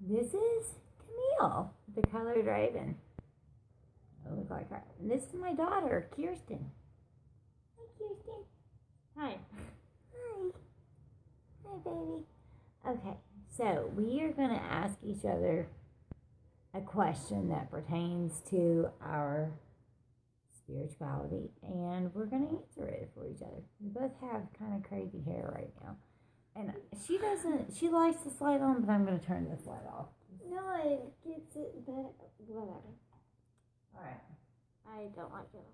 This is Camille, the colored raven. I look like her. And this is my daughter, Kirsten. Hi, Kirsten. Hi. Hi. Hi, baby. Okay, so we are going to ask each other a question that pertains to our spirituality, and we're going to answer it for each other. We both have kind of crazy hair right now. And she likes the light on, but I'm going to turn this light off. No, it gets it better. Whatever. Alright. I don't like it.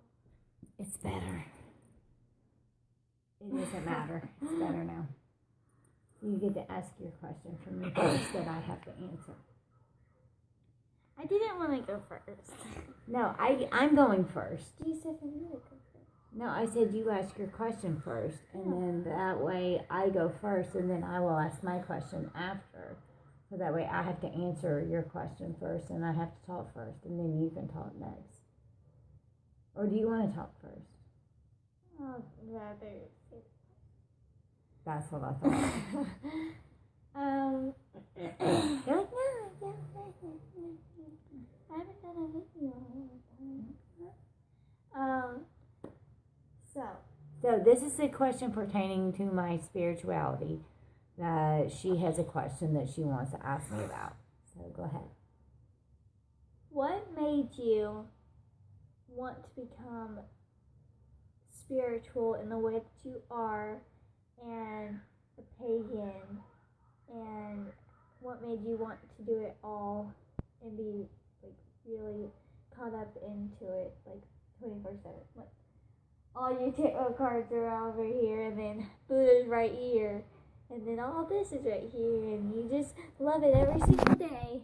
It's better. It doesn't matter. It's better now. You get to ask your question from me first that I have to answer. I didn't want to go first. No, I'm going first. You said for me to go first. No, I said you ask your question first, and then that way I go first, and then I will ask my question after. So that way I have to answer your question first, and I have to talk first, and then you can talk next. Or do you want to talk first? I'd rather. That's what I thought. You're like, no. I haven't done a video in a long time. So this is a question pertaining to my spirituality. That she has a question that she wants to ask me about. So go ahead. What made you want to become spiritual in the way that you are and a pagan, and what made you want to do it all and be like really caught up into it like 24/7? Like all your tarot cards are over here, and then Buddha's right here, and then all this is right here, and you just love it every single day.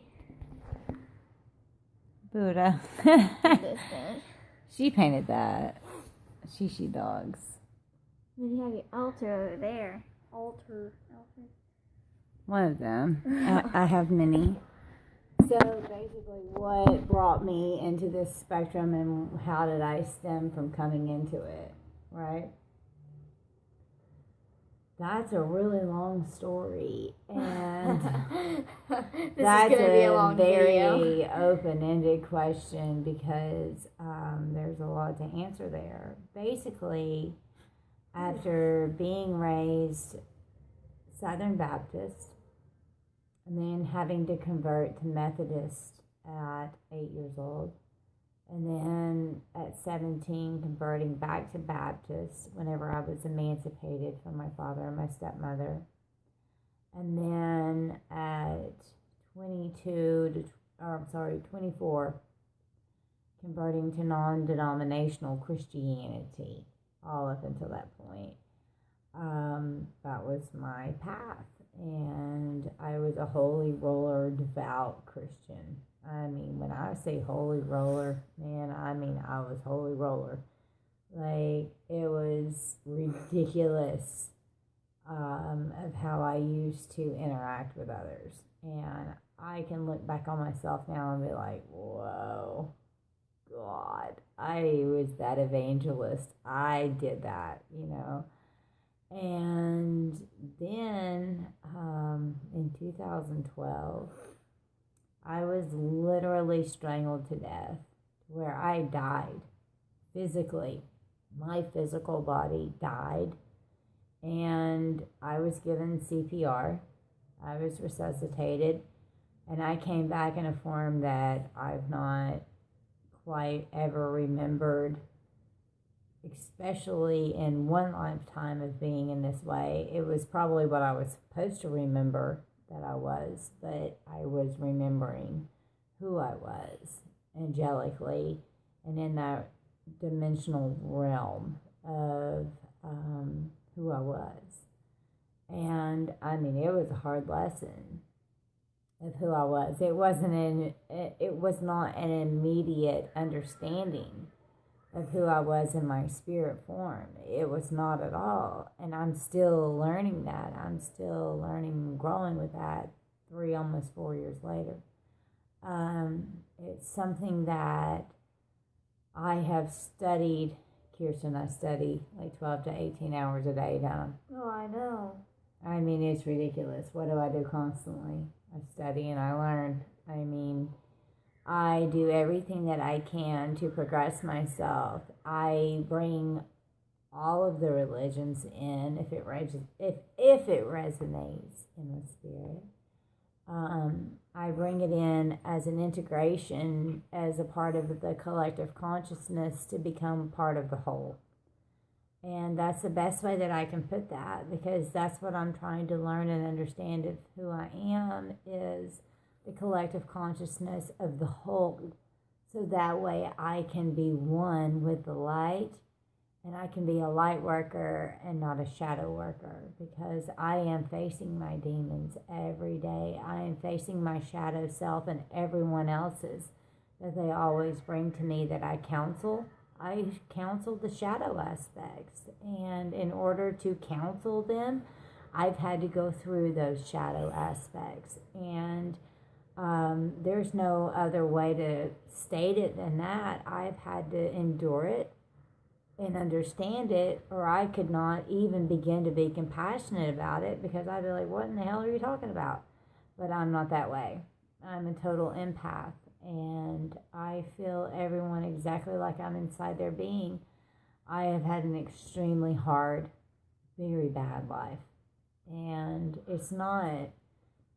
Buddha. This thing. She painted that. She dogs. Then you have your altar over there. Altar. One of them. I have many. So basically what brought me into this spectrum and how did I stem from coming into it, right? That's a really long story, and That's going to be a long very video. open-ended question because there's a lot to answer there. Basically, after being raised Southern Baptist and then having to convert to Methodist at 8 years old, and then at 17 converting back to Baptist whenever I was emancipated from my father and my stepmother, and then at 24 converting to non-denominational Christianity, all up until that point. That was my path, and I was a holy roller, devout Christian. I mean, when I say holy roller, man, I mean I was holy roller. Like, it was ridiculous of how I used to interact with others. And I can look back on myself now and be like, whoa, God, I was that evangelist. I did that, you know. And then in 2012, I was literally strangled to death, where I died physically. My physical body died, and I was given CPR. I was resuscitated, and I came back in a form that I've not quite ever remembered, especially in one lifetime of being in this way. It was probably what I was supposed to remember that I was, but I was remembering who I was angelically and in that dimensional realm of who I was. And I mean, it was a hard lesson of who I was. It was not an immediate understanding of who I was in my spirit form. It was not at all. And I'm still learning that. I'm still learning and growing with that almost 4 years later. It's something that I have studied. Kirsten, I study like 12 to 18 hours a day down. Oh, I know. I mean, it's ridiculous. What do I do constantly? I study and I learn. I mean, I do everything that I can to progress myself. I bring all of the religions in if it resonates in the spirit. I bring it in as an integration, as a part of the collective consciousness to become part of the whole. And that's the best way that I can put that, because that's what I'm trying to learn and understand of who I am, is the collective consciousness of the whole. So that way I can be one with the light, and I can be a light worker and not a shadow worker, because I am facing my demons every day. I am facing my shadow self and everyone else's that they always bring to me that I counsel. I counsel the shadow aspects, and in order to counsel them, I've had to go through those shadow aspects, and there's no other way to state it than that. I've had to endure it and understand it, or I could not even begin to be compassionate about it, because I'd be like, what in the hell are you talking about? But I'm not that way. I'm a total empath, and I feel everyone exactly like I'm inside their being. I have had an extremely hard, very bad life, and it's not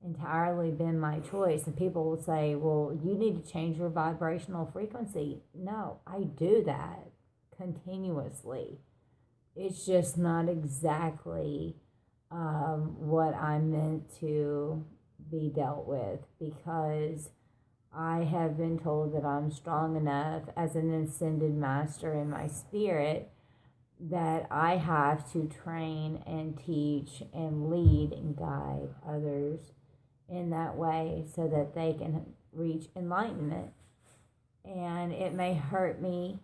entirely been my choice. And people will say, well, you need to change your vibrational frequency. No, I do that continuously. It's just not exactly what I'm meant to be dealt with, because I have been told that I'm strong enough as an ascended master in my spirit that I have to train and teach and lead and guide others in that way so that they can reach enlightenment. And it may hurt me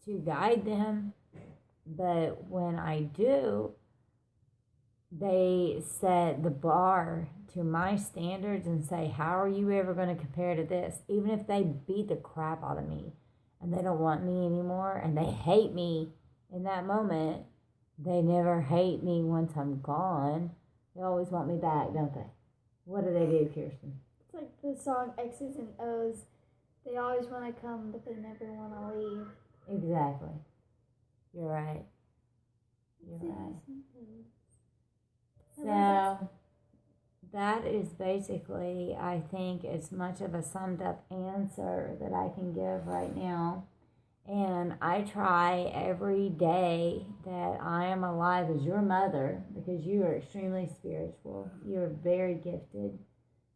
to guide them, but when I do, they set the bar to my standards and say, how are you ever going to compare to this? Even if they beat the crap out of me and they don't want me anymore and they hate me in that moment, they never hate me once I'm gone. They always want me back, don't they? What do they do, Kirsten? It's like the song X's and O's. They always want to come, but they never want to leave. Exactly. You're right. You're right. So that is basically, I think, as much of a summed up answer that I can give right now. And I try every day that I am alive as your mother, because you are extremely spiritual. You are very gifted.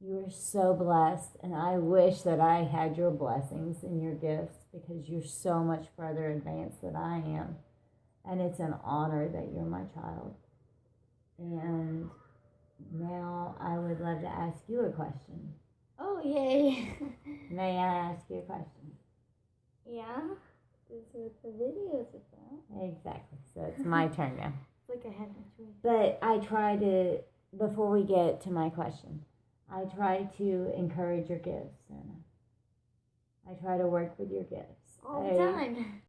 You are so blessed. And I wish that I had your blessings and your gifts, because you're so much further advanced than I am. And it's an honor that you're my child. And now I would love to ask you a question. Oh, yay. May I ask you a question? Yeah? This is what the video is about. Exactly. So it's my turn now. It's like I had no choice. But I try to, before we get to my question, I try to encourage your gifts, Anna. I try to work with your gifts. All the time.